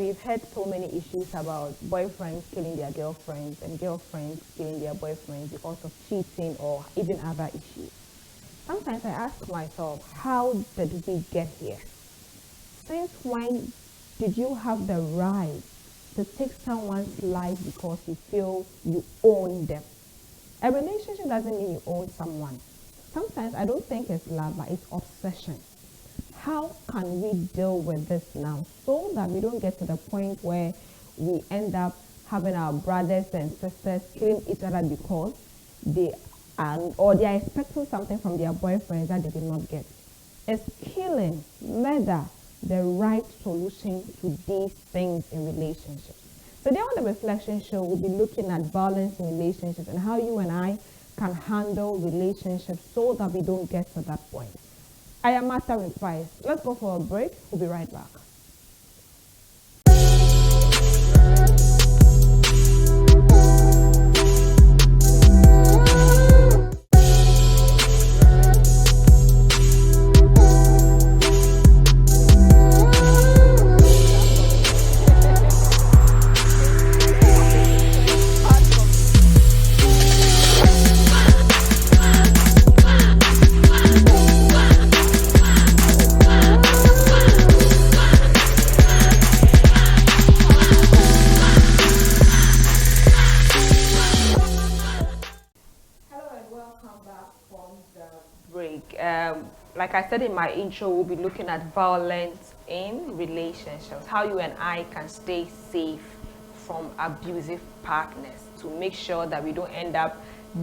we've had so many issues about boyfriends killing their girlfriends and girlfriends killing their boyfriends because of cheating or even other issues. Sometimes I ask myself, how did we get here? Since when did you have the right to take someone's life because you feel you own them? A relationship doesn't mean you own someone. Sometimes I don't think it's love, but it's obsession. How can we deal with this now so that we don't get to the point where we end up having our brothers and sisters killing each other because they are expecting something from their boyfriends that they did not get? Is killing, murder, the right solution to these things in relationships? Today on the Reflection Show, we'll be looking at violence in relationships and how you and I can handle relationships so that we don't get to that point. I am Martha with Vice. Let's go for a break. We'll be right back. Like I said in my intro, we'll be looking at violence in relationships, how you and I can stay safe from abusive partners to make sure that we don't end up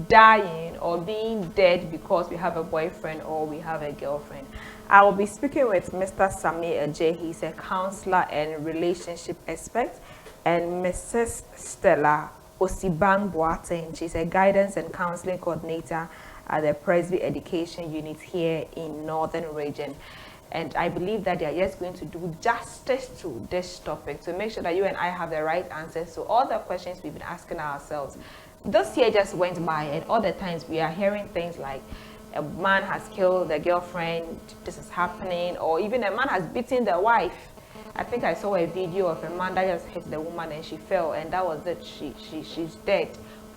dying or being dead because we have a boyfriend or we have a girlfriend. I will be speaking with Mr. Samir Ajay. He's a counselor and relationship expert, and Mrs. Stella Osibang Boateng. She's a guidance and counseling coordinator at the Presby Education Unit here in Northern Region. And I believe that they are just going to do justice to this topic to make sure that you and I have the right answers to all the questions we've been asking ourselves. This year just went by, and all the times we are hearing things like a man has killed the girlfriend, this is happening, or even a man has beaten the wife. I think I saw a video of a man that just hit the woman and she fell, and that was it, she's dead.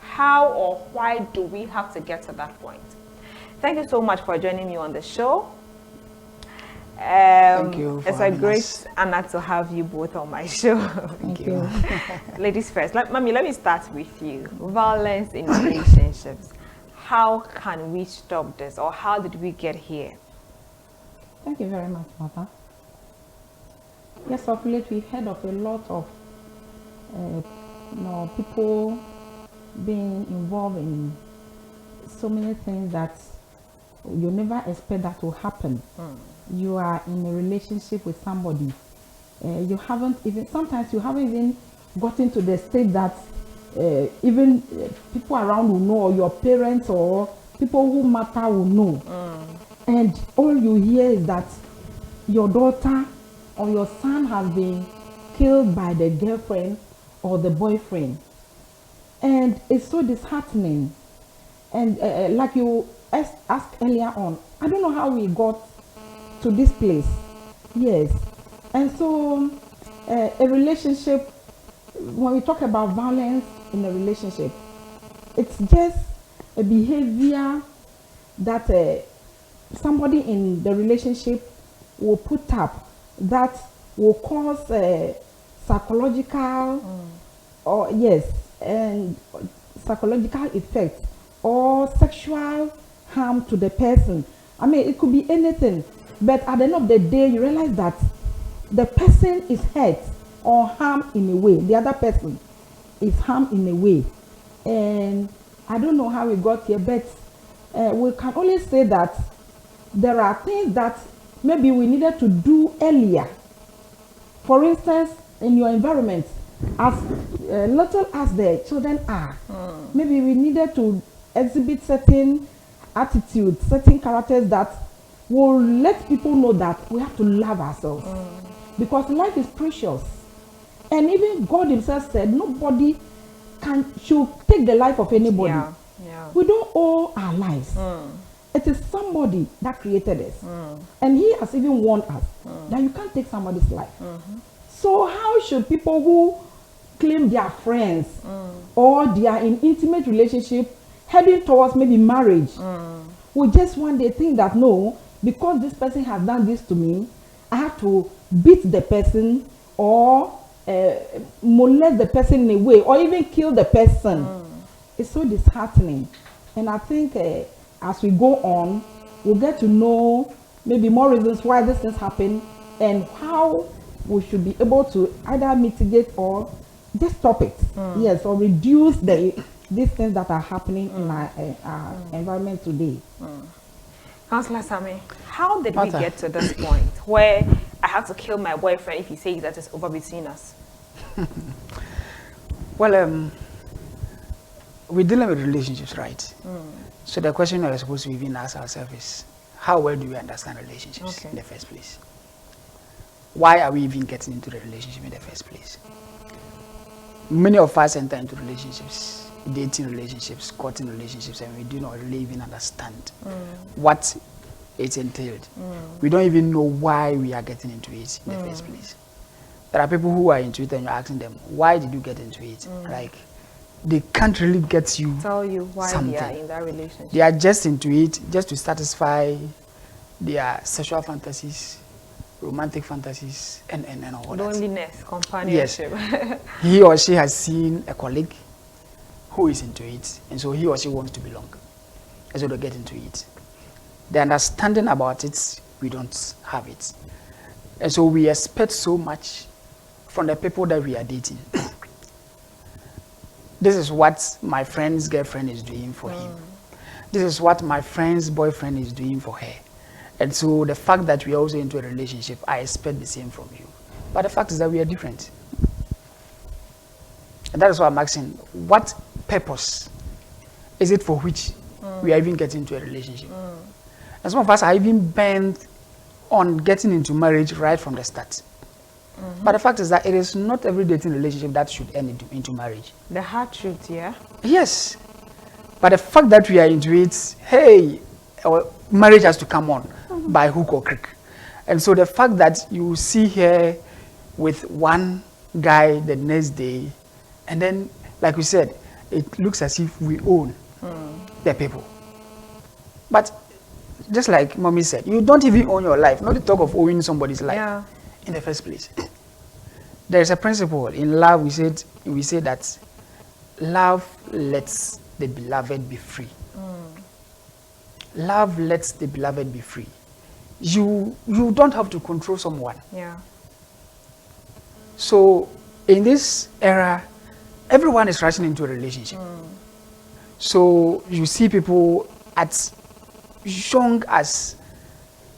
How or why do we have to get to that point? Thank you so much for joining me on the show. Thank you. It's a great honor to have you both on my show. Thank you. Ladies first. Mommy, let me start with you. Violence in relationships. How can we stop this, or how did we get here? Thank you very much, Mother. Yes, of late we've heard of a lot of people being involved in so many things that you never expect that to happen. You are in a relationship with somebody, sometimes you haven't even gotten to the state that even people around will know, or your parents or people who matter will know. And all you hear is that your daughter or your son has been killed by the girlfriend or the boyfriend. And it's so disheartening. And like you asked earlier on, I don't know how we got to this place. Yes. And so a relationship, when we talk about violence in a relationship, it's just a behavior that somebody in the relationship will put up that will cause psychological and psychological effect or sexual harm to the person. I mean, it could be anything, but at the end of the day, you realize that the person is hurt or harmed in a way. The other person is harmed in a way. And I don't know how we got here, but we can only say that there are things that maybe we needed to do earlier. For instance, in your environment, as little as the children are, maybe we needed to exhibit certain attitudes, certain characters that will let people know that we have to love ourselves. Because life is precious. And even God himself said nobody should take the life of anybody. Yeah. We don't owe our lives. It is somebody that created us. And he has even warned us that you can't take somebody's life. So how should people who claim they are friends or they are in intimate relationship heading towards maybe marriage will just one day think that no, because this person has done this to me, I have to beat the person or molest the person in a way or even kill the person. It's so disheartening. And I think as we go on, we'll get to know maybe more reasons why these things happen and how we should be able to either mitigate or just stop it. Yes, or reduce these things that are happening in our environment today. Councillor Sammy, how did we get to this point where I have to kill my boyfriend if he says that it's over between us? Well, we're dealing with relationships, right? So the question we're supposed to even ask ourselves is, how well do we understand relationships in the first place? Why are we even getting into the relationship in the first place? Many of us enter into relationships, dating relationships, courting relationships, and we do not really even understand what it entailed. We don't even know why we are getting into it in the first place. There are people who are into it and you're asking them, why did you get into it? Like, they can't really get you tell you why something. they are in that relationship. They are just into it just to satisfy their sexual fantasies, romantic fantasies, and all that. Loneliness, companionship. Yes. He or she has seen a colleague who is into it, and so he or she wants to belong, and so they get into it. The understanding about it, we don't have it. And so we expect so much from the people that we are dating. This is what my friend's girlfriend is doing for him. This is what my friend's boyfriend is doing for her. And so the fact that we are also into a relationship, I expect the same from you. But the fact is that we are different. And that is why I'm asking, what purpose is it for which we are even getting into a relationship? And some of us are even bent on getting into marriage right from the start. But the fact is that it is not every dating relationship that should end into marriage. The hard truth, yeah? Yes. But the fact that we are into it, hey, marriage has to come on by hook or crook. And so the fact that you see here with one guy the next day, and then, like we said, it looks as if we own the people. But just like Mommy said, you don't even own your life, not to talk of owning somebody's life in the first place. There is a principle in love. We say that love lets the beloved be free. Love lets the beloved be free. You don't have to control someone. Yeah. So in this era, everyone is rushing into a relationship. So you see people at young as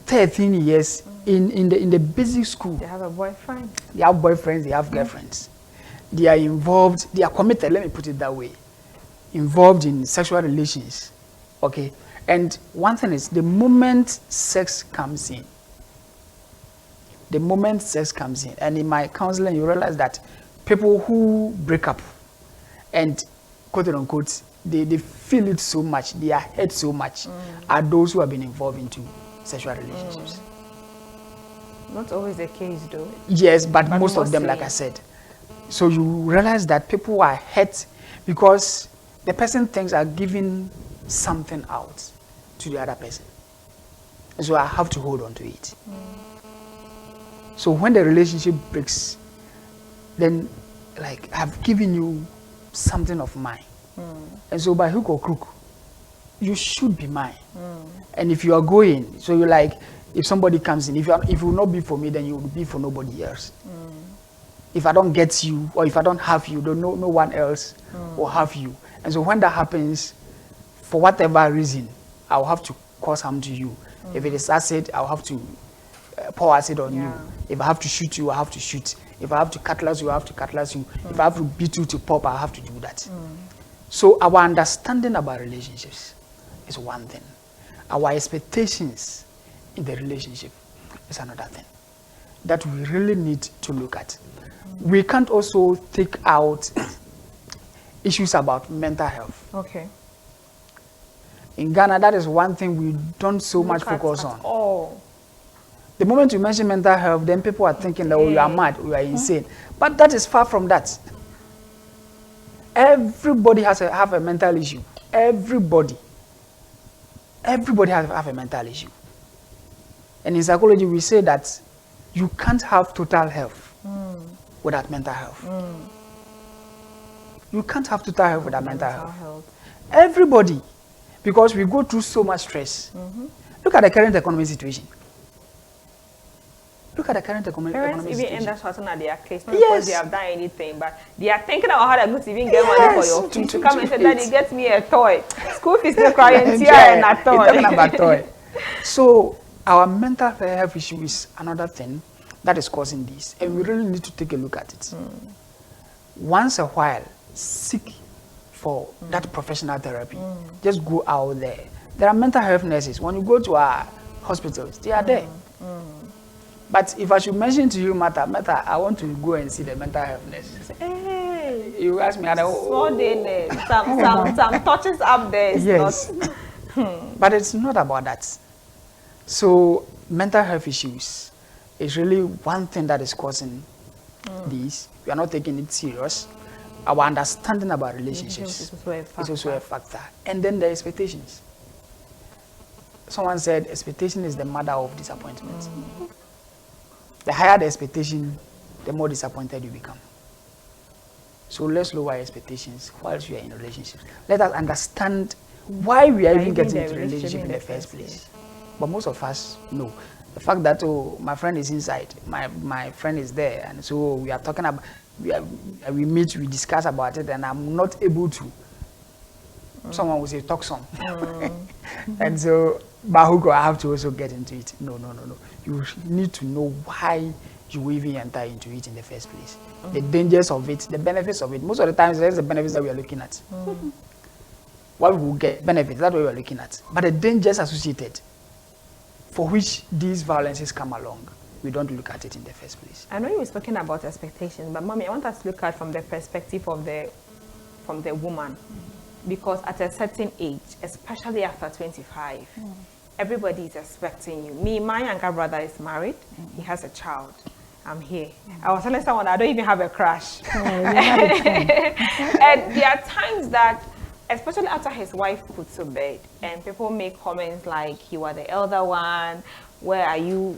13 years in the basic school. They have a boyfriend. They have boyfriends, they have girlfriends. They are involved, they are committed, let me put it that way. Involved in sexual relations. Okay? And one thing is, the moment sex comes in, and in my counseling, you realize that people who break up and quote unquote, they feel it so much, they are hurt so much, are those who have been involved into sexual relationships. Not always the case though. Yes, but most of them, like I said. So you realize that people are hurt because the person thinks are giving something out to the other person. And so I have to hold on to it. So when the relationship breaks, then like I've given you something of mine. And so by hook or crook, you should be mine. And if you are going, so you're like, if somebody comes in, if you will not be for me, then you will be for nobody else. If I don't get you, or if I don't have you, then no one else will have you. And so when that happens, for whatever reason, I'll have to cause harm to you. If it is acid, I'll have to pour acid on you. If I have to shoot you, I have to shoot. If I have to cutlass you, I have to cutlass you. If I have to beat you to pop, I have to do that. So our understanding about relationships is one thing. Our expectations in the relationship is another thing that we really need to look at. We can't also take out issues about mental health. Okay. In Ghana, that is one thing we don't so much focus on. Oh. The moment you mention mental health, then people are thinking that, oh, you are mad, you are insane. But that is far from that. Everybody has have a mental issue. Everybody. Everybody have a mental issue. And in psychology, we say that you can't have total health without mental health. You can't have total health without mental health. Everybody. Because we go through so much stress. Look at the current economic situation. Look at the current economic Parents situation. even end up shouting at their kids, not because they have done anything, but they are thinking about how they're going to even get money for your fees. To come and say, Daddy, get me a toy. School fees are crying, and a toy. Talking about toy. So our mental health issue is another thing that is causing this, and we really need to take a look at it. Once a while, seek for that professional therapy. Just go out there. There are mental health nurses. When you go to our hospitals, they are there. But if I should mention to you, Martha, I want to go and see the mental health nurse. Hey, you ask me, some touches up there. Yes. But it's not about that. So mental health issues is really one thing that is causing this. We are not taking it serious. Our understanding about relationships is also a factor. And then the expectations. Someone said expectation is the mother of disappointment. The higher the expectation, the more disappointed you become. So let's lower expectations whilst we are in relationships. Let us understand why we are even getting into a relationship in the first place. But most of us know. The fact that, oh, my friend is inside, my friend is there, and so we are talking about, we meet, we discuss about it, and I'm not able to. Someone will say, talk some. And so, Bahuko, I have to also get into it. No. You need to know why you even enter into it in the first place. The dangers of it, the benefits of it. Most of the times, there's the benefits that we are looking at. What we will get, benefits, that's what we are looking at. But the dangers associated, for which these violences come along, we don't look at it in the first place. I know you were talking about expectations, but Mommy, I want us to look at from the perspective of from the woman. Because at a certain age, especially after 25, everybody is expecting you. Me, my younger brother is married. He has a child. I'm here. I was telling someone I don't even have a crush. And there are times that, especially after his wife puts to bed, and people make comments like, you are the elder one, where are you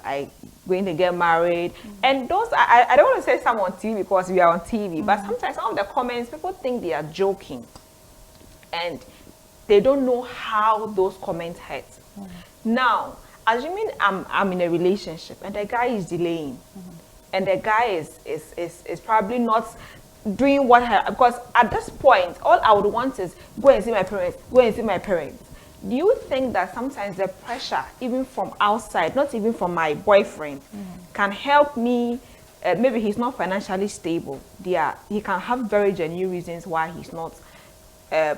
like going to get married? And those, I don't want to say some on TV because we are on TV, but sometimes some of the comments, people think they are joking. And they don't know how those comments hurt. Now, assuming I'm in a relationship and the guy is delaying, and the guy is probably not doing what because at this point, all I would want is go and see my parents. Do you think that sometimes the pressure, even from outside, not even from my boyfriend, can help me? Maybe he's not financially stable. He can have very genuine reasons why he's not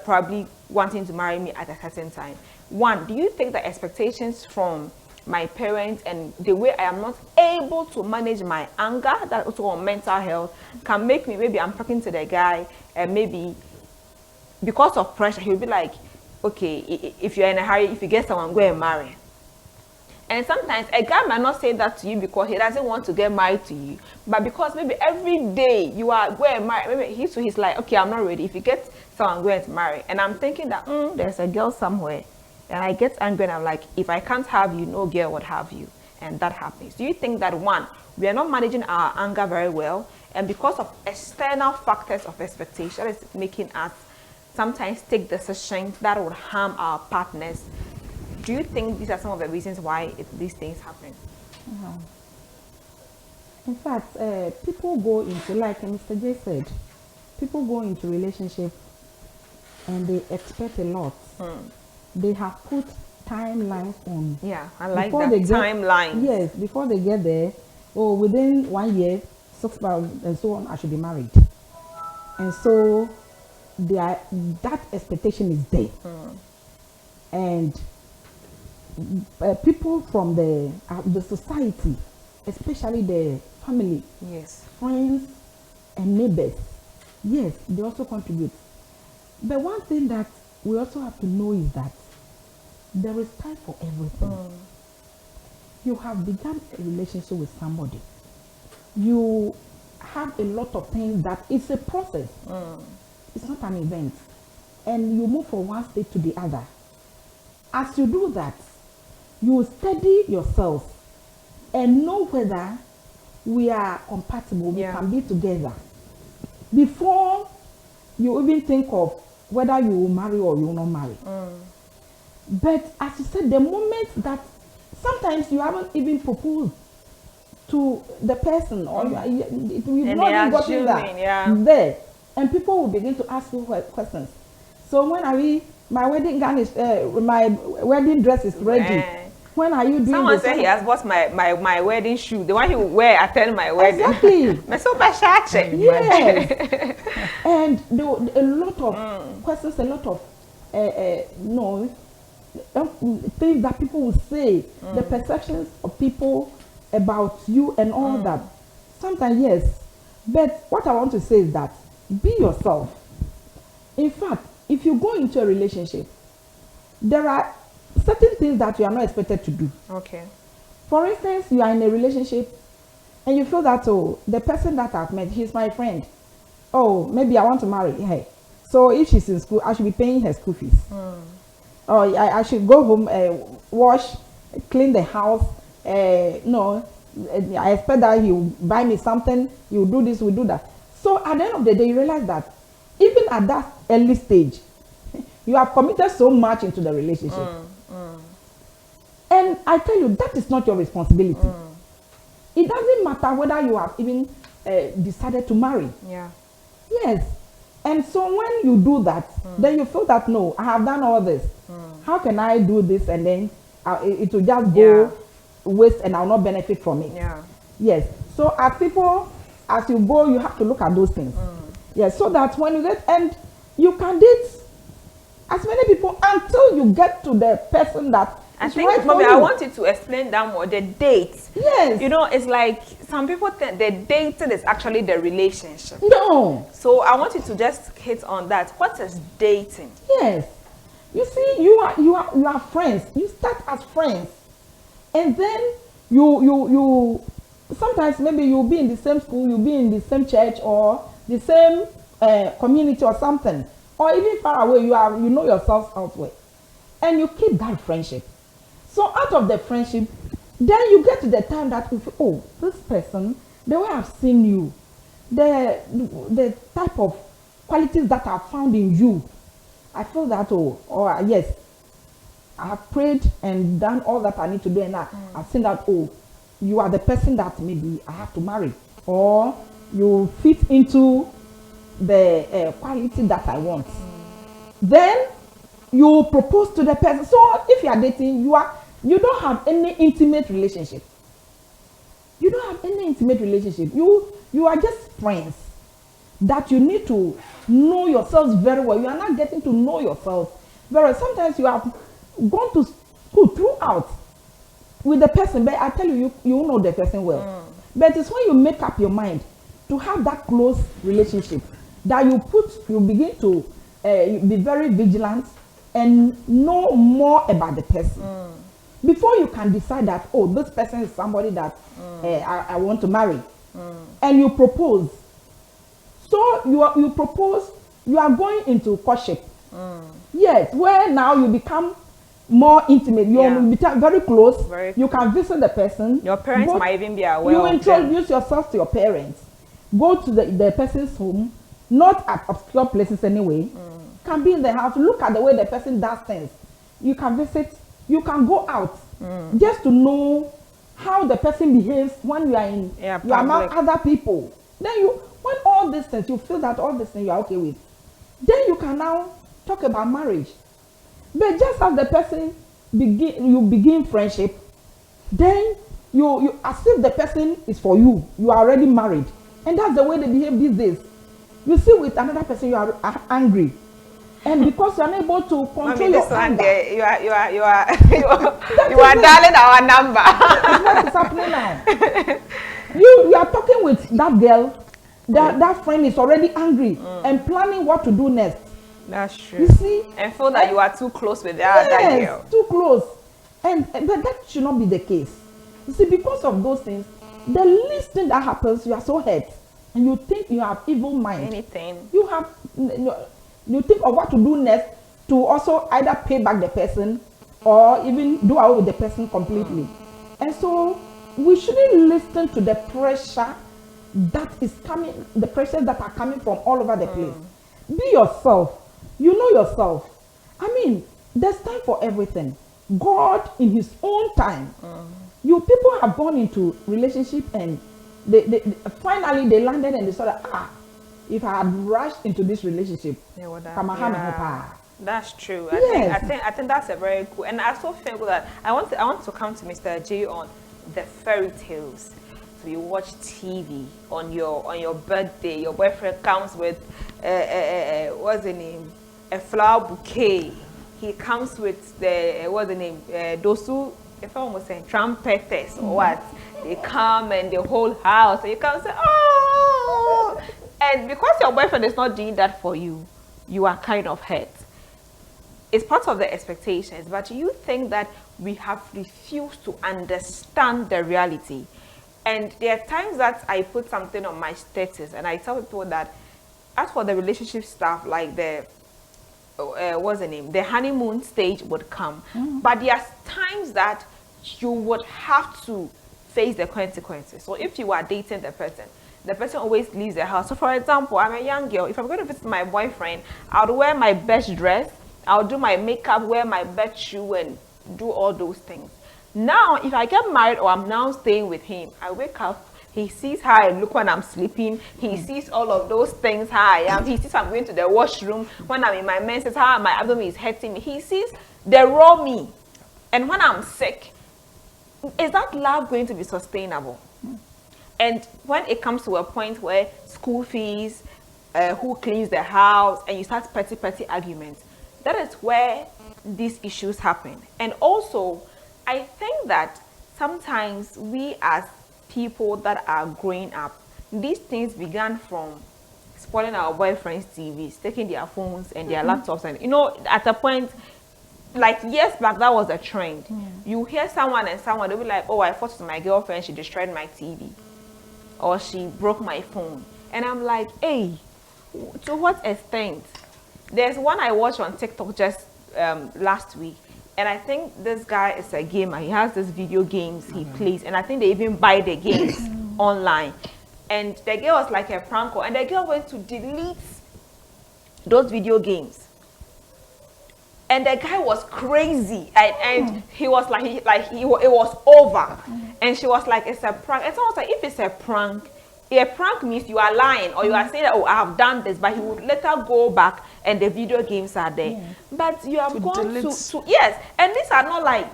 probably wanting to marry me at a certain time. One, do you think the expectations from my parents and the way I am not able to manage my anger, that also on mental health, can make me, maybe I'm talking to the guy and maybe because of pressure, he'll be like, okay, if you're in a hurry, if you get someone, go and marry. And sometimes a guy might not say that to you because he doesn't want to get married to you, but because maybe every day you are going to marry, maybe he's like, okay, I'm not ready. If you get someone, go and marry. And I'm thinking that there's a girl somewhere, and I get angry and I'm like, if I can't have you, no girl would have you, and that happens. Do you think that one, we are not managing our anger very well, and because of external factors of expectation, that is making us sometimes take decisions that would harm our partners? Do you think these are some of the reasons why these things happen? In fact, people go into, like Mr. J said, people go into relationship and they expect a lot. They have put timelines on. Yeah, I like that, timeline. Yes, before they get there, within 1 year, 6 months, and so on, I should be married. And so that expectation is there. And people from the society, especially the family, friends and neighbors, yes, they also contribute. But one thing that we also have to know is that there is time for everything. you have begun a relationship with somebody, you have a lot of things that it's a process. It's not an event. And you move from one state to the other. As you do that, you study yourself and know whether we are compatible, we can be together. Before you even think of whether you will marry or you will not marry. But as you said, the moment that sometimes you haven't even proposed to the person, or you've not gotten that there, and people will begin to ask you questions. So when are we? My wedding gown is my wedding dress is ready. When are you doing? Someone said he has bought my wedding shoe, the one he will wear attend my wedding. Exactly. Yes. And there were a lot of questions, a lot of things that people will say, the perceptions of people about you and all that. Sometimes yes, but what I want to say is that be yourself. In fact, if you go into a relationship, there are certain things that you are not expected to do. Okay. For instance, you are in a relationship and you feel that, oh, the person that I've met, he's my friend. Oh, maybe I want to marry her. So if she's in school, I should be paying her school fees. Or I should go home, wash, clean the house. No, I expect that he will buy me something, he will do this, will do that. So at the end of the day, you realize that even at that early stage, you have committed so much into the relationship. And I tell you, that is not your responsibility. It doesn't matter whether you have even decided to marry. Yeah. Yes. And so when you do that, then you feel that, no, I have done all this. How can I do this and then it will just go waste and I will not benefit from it? Yeah. Yes. So as people, as you go, you have to look at those things. Yes. So that when you get, and you can date as many people until you get to the person that I is think, right Mommy, for you. I want you to explain that more. The date. Yes. You know, it's like some people think the dating is actually the relationship. No. So I want you to just hit on that. What is dating? Yes. You see, you are friends. You start as friends, and then you sometimes maybe you'll be in the same school, you'll be in the same church or the same community or something, or even far away. You know yourselves elsewhere, and you keep that friendship. So out of the friendship, then you get to the time that you feel, oh, this person, the way I've seen you, the type of qualities that I've found in you, I feel that, oh, or yes, I have prayed and done all that I need to do, and I've seen that, oh, you are the person that maybe I have to marry, or you fit into the quality that I want. Then you propose to the person. So if you are dating, you don't have any intimate relationship. You don't have any intimate relationship. You are just friends that you need to know yourselves very well. You are not getting to know yourself very well. Sometimes you have gone to school throughout with the person, but I tell you, you know the person well. But it's when you make up your mind to have that close relationship that you begin to be very vigilant and know more about the person. Before you can decide that, oh, this person is somebody that I want to marry. And you propose. So you propose, you are going into courtship. Yes, where now you become more intimate. You become very close. You can visit the person. Your parents might even be aware. You introduce yourself to your parents. Go to the person's home, not at obscure places anyway. Can be in the house. Look at the way the person does things. You can visit. You can go out just to know how the person behaves when you are in you are among other people. Then when all these things, you feel that all these things you are okay with, then you can now talk about marriage. But just as the person begin friendship, then you as if the person is for you. You are already married, and that's the way they behave these days. You see, with another person, you are angry. And because you are unable to control your anger, you are dialing our number. What is happening now? You are talking with that girl. That friend is already angry and planning what to do next. That's true. You see, and feel that you are too close with that girl. Too close. But that should not be the case. You see, because of those things, the least thing that happens, you are so hurt, and you think you have evil mind. Anything. You have, you think of what to do next to also either pay back the person or even do away with the person completely. And so we shouldn't listen to the pressure that is coming, the pressures that are coming from all over the place. Be yourself. You know yourself. I mean, there's time for everything. God in his own time. You people have gone into relationship and they finally they landed and they saw that if I had rushed into this relationship, that's true. Yes. I think that's a very cool. And I also feel that I want to come to Mr. J on the fairy tales. So you watch TV on your birthday, your boyfriend comes with what's the name? A flower bouquet. He comes with the what's the name? Those who, if I was saying trumpeters or what, they come and the whole house, and you come and say, oh, and because your boyfriend is not doing that for you, you are kind of hurt. It's part of the expectations, but you think that we have refused to understand the reality. And there are times that I put something on my status and I tell people that as for the relationship stuff, like the what's the name, the honeymoon stage would come, but there are times that you would have to face the consequences. So if you are dating the person always leaves the house. So for example, I'm a young girl. If I'm going to visit my boyfriend, I'll wear my best dress, I'll do my makeup, wear my best shoe, and do all those things. Now, if I get married or I'm now staying with him, I wake up, he sees how I look when I'm sleeping, he sees all of those things, how I am, he sees I'm going to the washroom, when I'm in my menses, how my abdomen is hurting me, he sees the raw me. And when I'm sick, is that love going to be sustainable? And when it comes to a point where school fees, who cleans the house, and you start petty arguments, that is where these issues happen. And also, I think that sometimes we as people that are growing up, these things began from spoiling our boyfriends' TVs, taking their phones and their laptops, and at a point, like years back, that was a trend. You hear someone they'll be like, oh, I fought with my girlfriend, she destroyed my TV, or she broke my phone. And I'm like, hey, to what extent? There's one I watched on TikTok just last week, and I think this guy is a gamer. He has these video games he plays, and I think they even buy the games online. And the girl was like a prank call, and the girl went to delete those video games. And the guy was crazy, and he was like, it was over. And she was like, it's a prank. And someone was like, if it's a prank means you are lying, or you are saying that, oh, I have done this, but he would later go back and the video games are there. But you have gone to yes, and these are not like,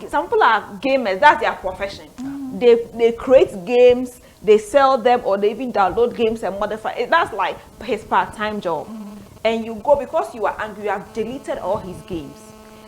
some people are gamers, that's their profession. They create games, they sell them, or they even download games and modify it. That's like his part-time job. And you go because you are angry, you have deleted all his games.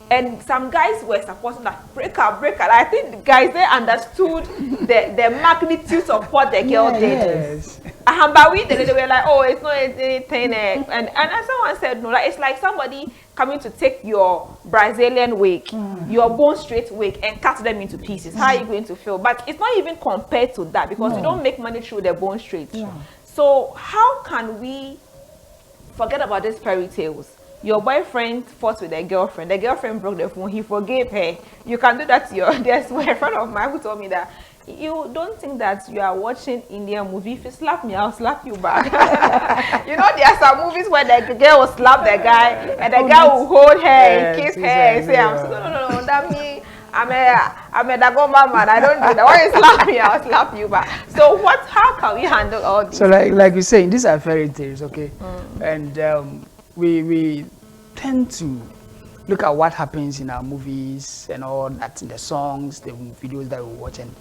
And some guys were supporting that breaker. I think the guys, they understood the magnitude of what the girl did. Yes. But they were like, oh, it's not anything. And someone said, no, it's like somebody coming to take your Brazilian wig, your bone straight wig, and cut them into pieces. How are you going to feel? But it's not even compared to that, because you don't make money through the bone straight. So how can we forget about these fairy tales? Your boyfriend fought with a girlfriend. The girlfriend broke the phone. He forgave her. You can do that to there's a friend of mine who told me that you don't think that you are watching Indian movie. If you slap me, I'll slap you back. There are some movies where the girl will slap the guy, and the guy will hold her and kiss her and say, no, that me. I'm a Dagomba man. I don't do that. When you slap me, I'll slap you back. So how can we handle all this? So like you're saying, these are fairy tales, okay? And we tend to look at what happens in our movies and all that, in the songs, the videos that we watch, and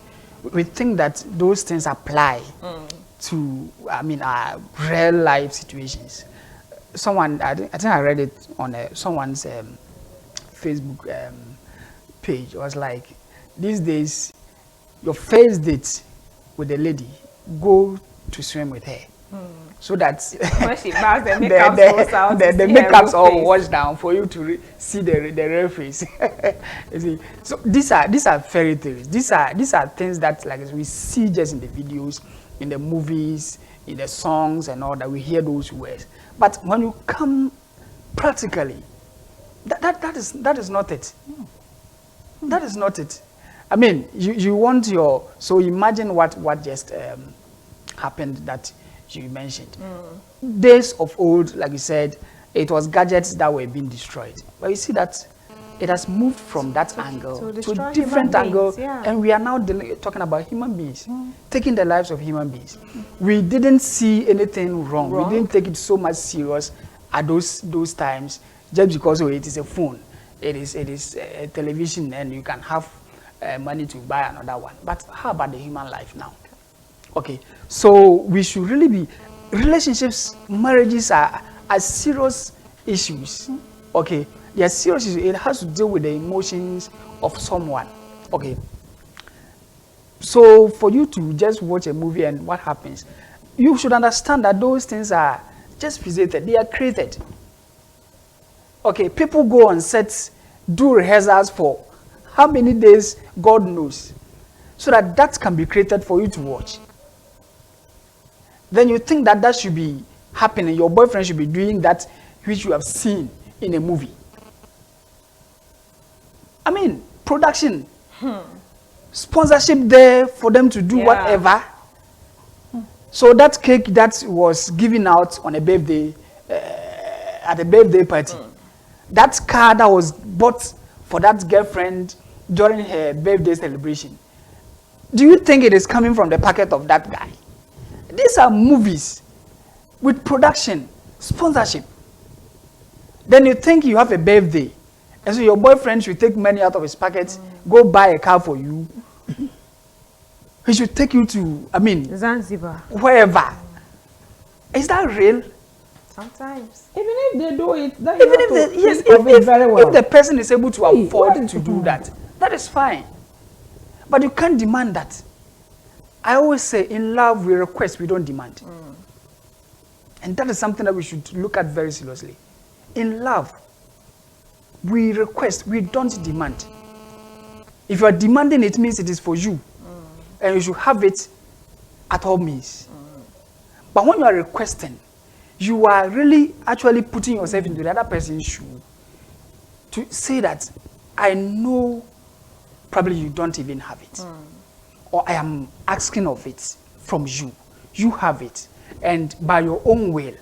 we think that those things apply to, our real life situations. Someone, I think I read it on someone's Facebook page. It was like, these days, your first date with a lady, go to swim with her. so that when she bows, the makeup goes out. The makeup's all washed down for you to see the real face. You see, so these are fairy tales. These are things that like we see just in the videos, in the movies, in the songs and all that. We hear those words, but when you come practically, that is not it. That is not it. I mean, you want your, so imagine what just happened that you mentioned. Days of old, like you said, it was gadgets that were being destroyed. But you see that it has moved from that angle to a different angle, and we are now talking about human beings, taking the lives of human beings. We didn't see anything wrong. We didn't take it so much serious at those times, just because it is a phone, it is a television, and you can have money to buy another one. But how about the human life now? Okay, so we should really be, relationships, marriages are serious issues. Okay, they are serious issues. It has to deal with the emotions of someone. Okay, so for you to just watch a movie and what happens, you should understand that those things are just presented. They are created. Okay, people go on sets, do rehearsals for how many days, God knows, so that can be created for you to watch. Then you think that should be happening. Your boyfriend should be doing that which you have seen in a movie. I mean, production, sponsorship there for them to do whatever. So that cake that was given out on a birthday, at a birthday party, that car that was bought for that girlfriend during her birthday celebration, do you think it is coming from the pocket of that guy? These are movies with production, sponsorship. Then you think you have a birthday, and so your boyfriend should take money out of his pocket, go buy a car for you. He should take you to, I mean, Zanzibar, wherever. Is that real? Sometimes. Even if they do it, then Even if the person is able to afford to do that, that is fine. But you can't demand that. I always say, in love, we request, we don't demand. And that is something that we should look at very seriously. In love, we request, we don't demand. If you are demanding, it means it is for you. And you should have it at all means. But when you are requesting, you are really actually putting yourself into the other person's shoe to say that, I know probably you don't even have it. Or I am asking of it from you. You have it. And by your own will,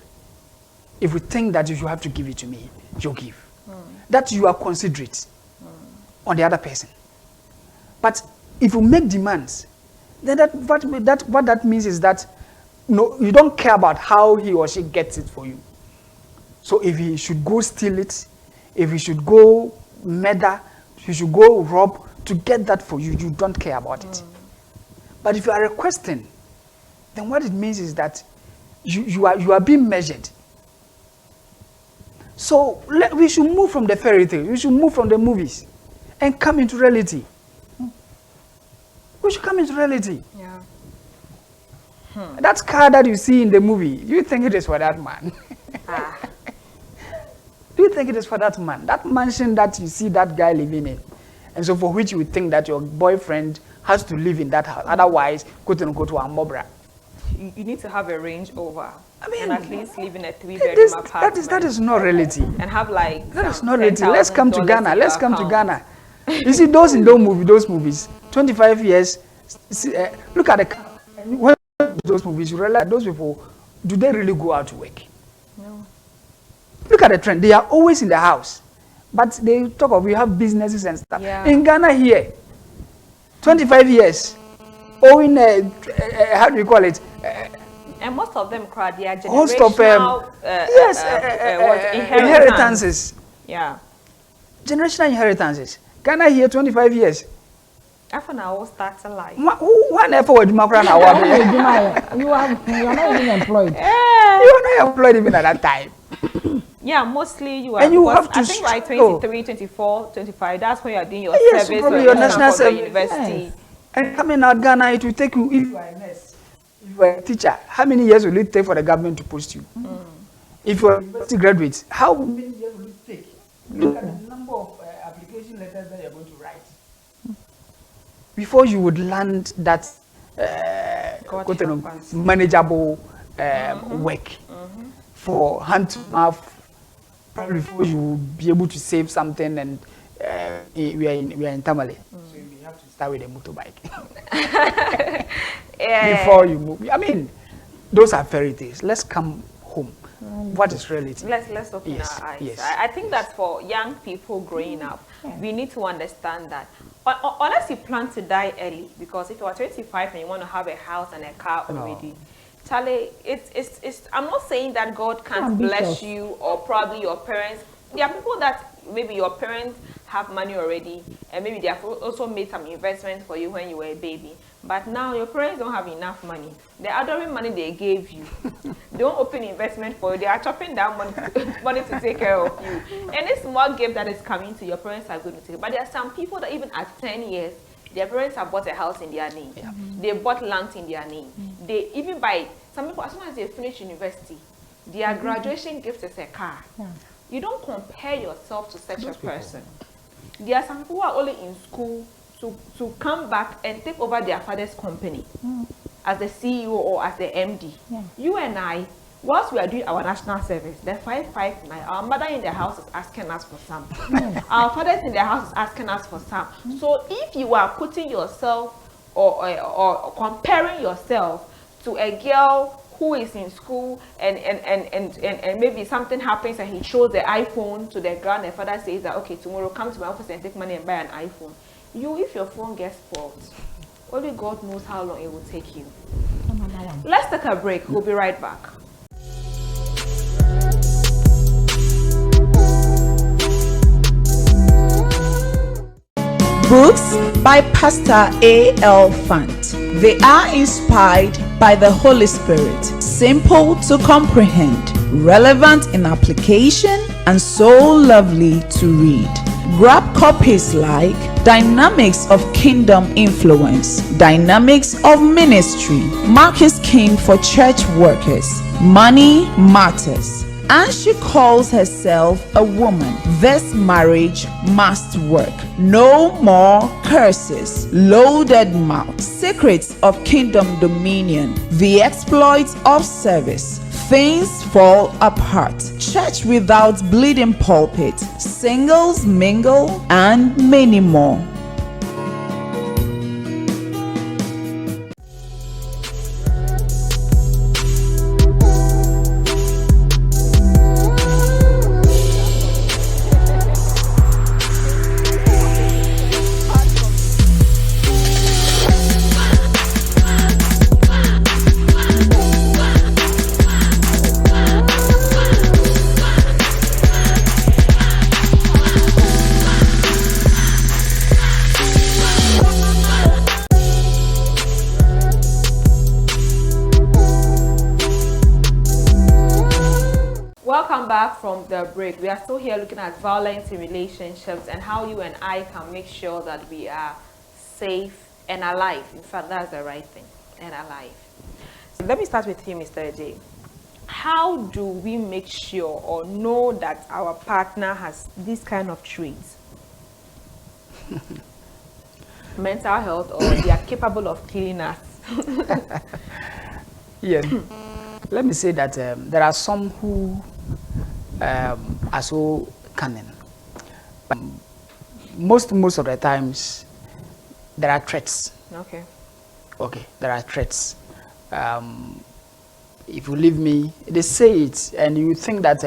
if you think that you have to give it to me, you give. That you are considerate on the other person. But if you make demands, then what that means is that you don't care about how he or she gets it for you. So if he should go steal it, if he should go murder, he should go rob to get that for you, you don't care about it. But if you are requesting, then what it means is that you are being measured. So we should move from the fairy tale. We should move from the movies and come into reality. We should come into reality. Yeah. That car that you see in the movie, you think it is for that man? Do you think it is for that man? That mansion that you see that guy living in, and so for which you would think that your boyfriend has to live in that house, otherwise, go to Amobra. You need to have a Range Rover. I mean, and at least live in a 3-bedroom apartment. That is not reality. And have like that is not reality. Let's come to Ghana. Let's come to Ghana. You see those in those movies, 25 years. Look at those movies. You realize those people, do they really go out to work? No. Look at the trend. They are always in the house, but they talk of we have businesses and stuff. Yeah. In Ghana here, 25 years, owing how do you call it? And most of them cried. They are generational. Most of them, inheritances. Yeah. Generational inheritances. Ghana here 25 years. After now, we'll start to like. One effort with Macron. You are not even employed. You are not employed even at that time. Yeah, mostly you are. And you have to. I think like 23, 24, 25. That's when you are doing your service. Probably your national service. University. Yes. And coming out Ghana, it will take you, if you are a nurse, If you are a teacher, how many years will it take for the government to post you? If you are a university graduate, how many years will it take? Look at the number of application letters that you are going to write before you would land that manageable work for hand to mouth. Probably before you will be able to save something, and we are in Tamale, so you have to start with a motorbike before you move. I mean, those are fairy tales. Let's come home. What is reality? Let's open our eyes. Yes. I think that for young people growing up, we need to understand that unless you plan to die early, because if you are 25 and you want to have a house and a car already, Charlie, it's I'm not saying that God can't bless you, or probably your parents. There are people that maybe your parents have money already, and maybe they have also made some investments for you when you were a baby. But now your parents don't have enough money. The adoring money they gave you, they don't open investment for you. They are chopping down money to take care of you. Any small gift that is coming to your parents are going to take. But there are some people that even at 10 years, their parents have bought a house in their name. Yeah. They bought land in their name. They even buy, some people, as soon as they finish university, their graduation gift is a car. Yeah. You don't compare yourself to such a person. There are some people who are only in school to come back and take over their father's company as the CEO or as the MD. Yeah. You and I, whilst we are doing our national service, the 559, our mother in the house is asking us for some. Our fathers in the house is asking us for some. So if you are putting yourself or comparing yourself to a girl who is in school and maybe something happens and he shows the iPhone to the girl and the father says that, okay, tomorrow come to my office and take money and buy an iPhone. If your phone gets spoiled, only God knows how long it will take you. Let's take a break. We'll be right back. Books by Pastor A.L. Fant. They are inspired by the Holy Spirit, simple to comprehend, relevant in application, and so lovely to read. Grab copies like Dynamics of Kingdom Influence, Dynamics of Ministry, Mark is King for Church Workers, Money Matters, and she calls herself a woman. This marriage must work. No more curses. Loaded mouth. Secrets of Kingdom Dominion. The exploits of service. Things fall apart. Church without bleeding pulpit. Singles mingle, and many more. Welcome back from the break. We are still here looking at violence in relationships and how you and I can make sure that we are safe and alive. In fact, that's the right thing, and alive. So let me start with you, Mr. J. How do we make sure or know that our partner has these kind of traits? Mental health, or they are capable of killing us? Yes. Let me say that there are some who are so cunning. But most of the times, there are threats. Okay, there are threats. If you leave me, they say it, and you think that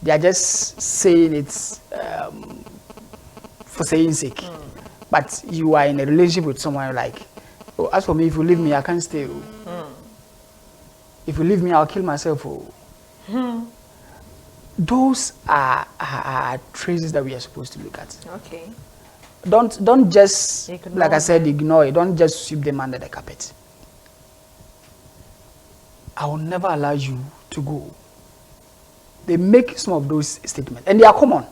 they are just saying it for saying sake. But you are in a relationship with someone like, oh, as for me, if you leave me, I can't stay. If you leave me, I'll kill myself. Those are traces that we are supposed to look at. Okay. Don't just, Ignore like I said, ignore it. Don't just sweep them under the carpet. I will never allow you to go. They make some of those statements, and they are common.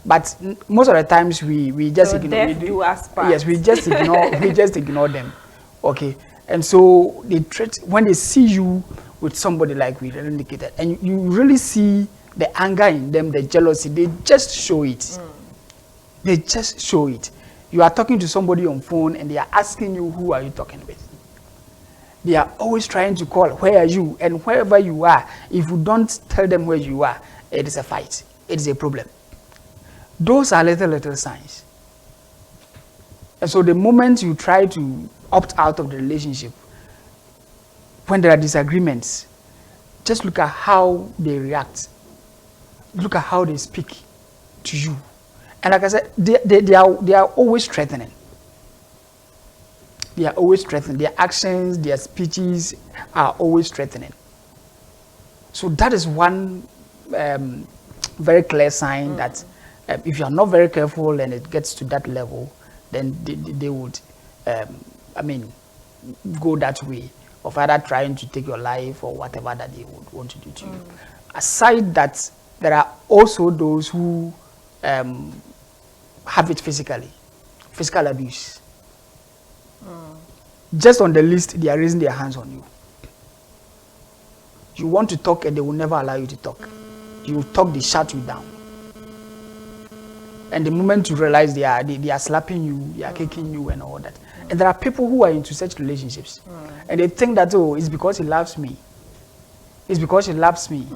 But most of the times we just ignore. Death do us part. Yes, we just ignore. We just ignore them. Okay. And so they treat, when they see you with somebody like we really indicated, and you really see the anger in them, the jealousy, they just show it. They just show it. You are talking to somebody on phone and they are asking you, who are you talking with? They are always trying to call, where are you? And wherever you are, if you don't tell them where you are, it is a fight. It is a problem. Those are little signs. And so the moment you try to opt out of the relationship, when there are disagreements, just look at how they react. Look at how they speak to you. And like I said, they are always threatening. They are always threatening. Their actions, their speeches are always threatening. So that is one very clear sign that if you are not very careful and it gets to that level, then they would, go that way of either trying to take your life or whatever that they would want to do to you. Aside that, there are also those who have it physically, physical abuse. Just on the list, they are raising their hands on you. You want to talk and they will never allow you to talk. You talk, they shut you down. And the moment you realize they are slapping you, they are kicking you and all that. And there are people who are into such relationships. And they think that, oh, it's because he loves me. It's because he loves me.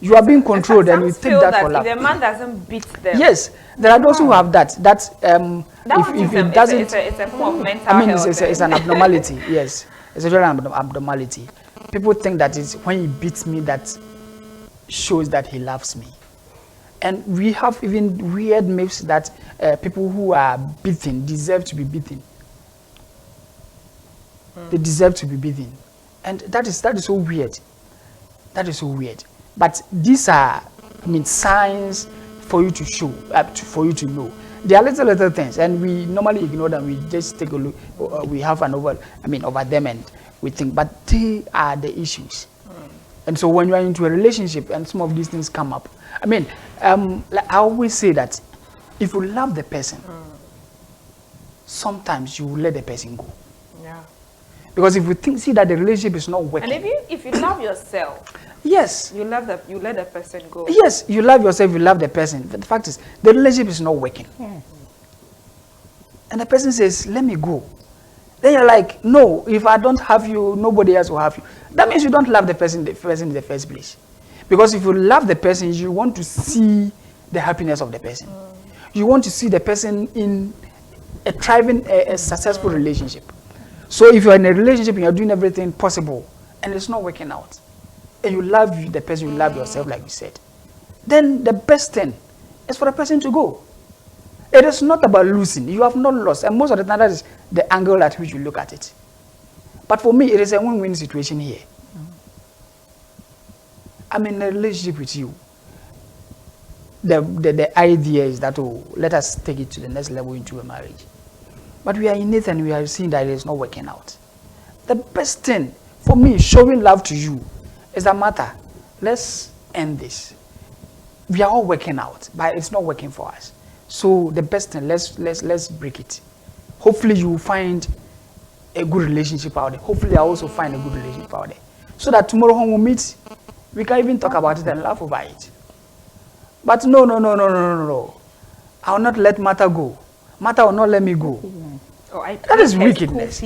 You are being controlled and you think that for love. If the man doesn't beat them. Yes, there are those who have that. If it doesn't, it's a form of mental health. It's an abnormality. Yes, it's a real abnormality. People think that it's when he beats me that shows that he loves me. And we have even weird myths that people who are beaten deserve to be beaten. They deserve to be beaten, and that is so weird. That is so weird. But these are, signs for you to show, for you to know. They are little things, and we normally ignore them. We just take a look. We have an over them, and we think, but they are the issues. And so when you are into a relationship and some of these things come up, like I always say that if you love the person, sometimes you will let the person go. Yeah. Because if you see that the relationship is not working, and if you love yourself, yes, you let the person go. Yes, you love yourself, you love the person. But the fact is, the relationship is not working. And the person says, let me go. Then you're like, no, if I don't have you, nobody else will have you. That means you don't love the person in the first place. Because if you love the person, you want to see the happiness of the person. You want to see the person in a thriving, a successful relationship. So if you're in a relationship and you're doing everything possible and it's not working out, and you love the person, you love yourself, like we said, then the best thing is for the person to go. It is not about losing. You have not lost. And most of the time, that is the angle at which you look at it. But for me, it is a win-win situation here. I'm in a relationship with you. The idea is that, oh, let us take it to the next level into a marriage. But we are in it and we are seeing that it is not working out. The best thing for me, showing love to you, is that matter. Let's end this. We are all working out, but it's not working for us. So the best thing, let's break it. Hopefully you will find a good relationship out there. Hopefully I also find a good relationship out there. So that tomorrow when we meet, we can even talk about it and laugh over it. But no. I will not let matter go. Matter will not let me go. That is wickedness.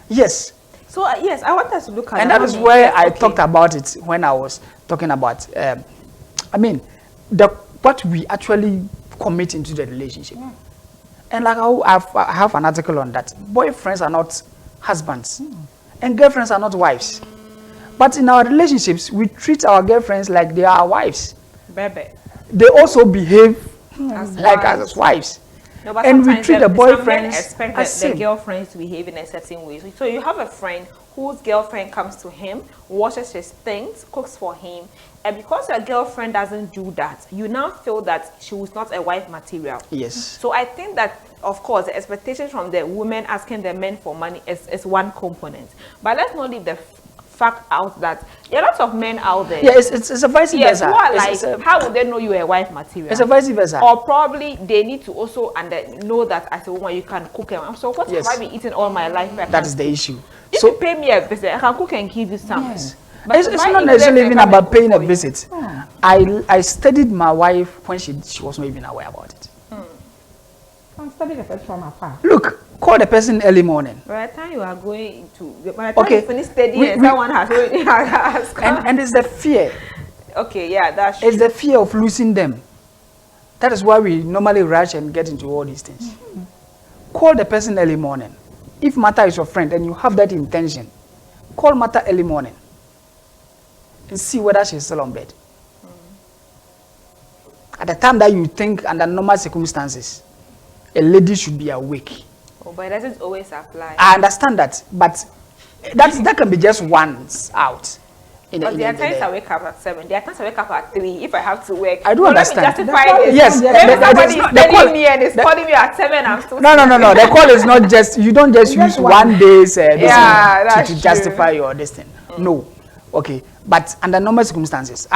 Yes. So yes, I want us to look at. And that is where I talked about it when I was talking about. What we actually commit into the relationship. And like I have an article on that. Boyfriends are not husbands, and girlfriends are not wives. But in our relationships, we treat our girlfriends like they are our wives. Baby. They also behave as wives. No, but and we treat the boyfriends men expect the girlfriends to behave in a certain way. So you have a friend whose girlfriend comes to him, washes his things, cooks for him, and because your girlfriend doesn't do that, you now feel that she was not a wife material. Yes. So I think that, of course, the expectation from the women asking the men for money is one component. But let's not leave the fact out that there are lots of men out there. Yeah, it's a vice Yes, versa. who are It's like, a- how would they know you are a wife material? It's a vice versa. Or probably they need to also know that as a woman you can cook. And so what Yes. have I been eating all my life? That is the issue. If So you pay me a visit, I can cook and give you something. Yes. But it's to buy not necessarily ingredients even and come about and cook paying a for you. visit. I studied my wife when she was not even aware about it. I'm studying the first from afar. Look, call the person early morning. By the time you are going into, by the time Okay. you finish studying, We- and we- someone has already has come. And it's the fear. Okay, yeah, that's true. It's the fear of losing them. That is why we normally rush and get into all these things. Call the person early morning. If Martha is your friend and you have that intention, call Martha early morning and see whether she's still on bed. At the time that you think under normal circumstances, a lady should be awake. Oh, but it doesn't always apply. I understand that, but that can be just once out. But there are times I wake up at 7. There are times I wake up at 3 if I have to work. I do So understand. Let me justify The this. Yes, Maybe Maybe that somebody is is not- the telling call- me and is calling me at 7. I'm still No. The call is not just, you don't just Just use one. one day's Yeah, this that's to true. justify your this thing. No. Okay. But under normal circumstances,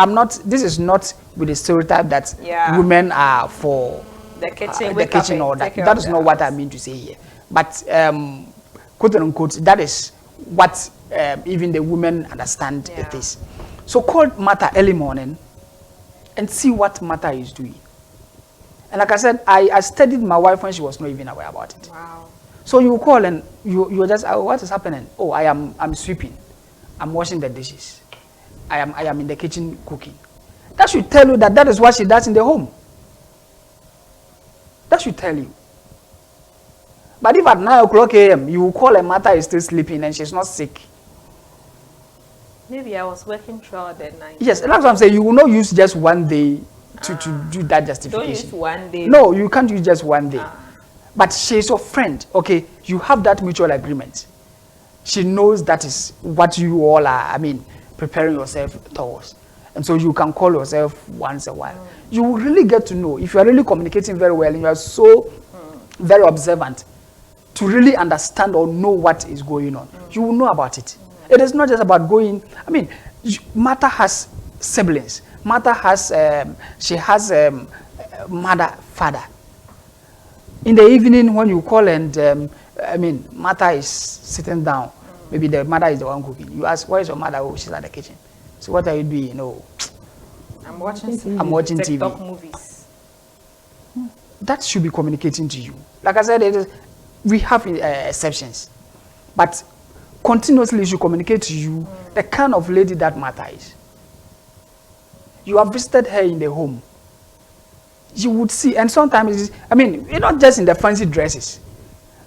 this is not with the stereotype that Yeah. women are for The kitchen, the wake up kitchen and or take that. care That of is the not what I house. mean to say here. But quote unquote, that is what even the women understand Yeah. it is. So call Martha early morning and see what Martha is doing. And like I said, I studied my wife when she was not even aware about it. Wow. So you call and you are just, oh, what is happening? Oh, I'm sweeping. I'm washing the dishes. I am in the kitchen cooking. That should tell you that is what she does in the home. That should tell you. But if at 9 o'clock a.m. you call and Martha is still sleeping and she's not sick, Maybe I was working throughout the night. yes, and that's what I'm saying. You will not use just one day to do that Don't justification. use one day. No, you can't use just one day. But she's your friend, okay? You have that mutual agreement. She knows that is what you all are, preparing yourself towards. And so you can call yourself once a while. You will really get to know, if you are really communicating very well and you are so very observant, to really understand or know what is going on. You will know about it. It is not just about going, Martha has siblings. Martha has, she has mother, father. In the evening when you call and, Martha is sitting down. Maybe the mother is the one cooking. You ask, where is your mother? Oh, she's at the kitchen. So what are you doing? No, I'm watching I'm watching TikTok TV. movies. That should be communicating to you. Like I said, we have exceptions. But continuously should communicate to you the kind of lady that Martha is. You have visited her in the home. You would see, and sometimes, you're not just in the fancy dresses.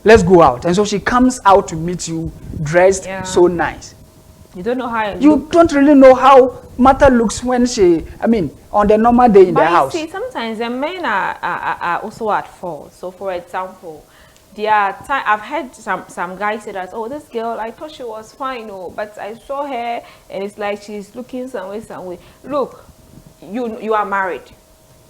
Let's go out. And so she comes out to meet you dressed so nice. You don't know how You don't really know how Martha looks when she, on the normal day in the But house. you see, sometimes the men are also at fault. So, for example, there are time I've heard some guys say that, oh, this girl, I thought she was fine, but I saw her and it's like she's looking some way. Look, you are married.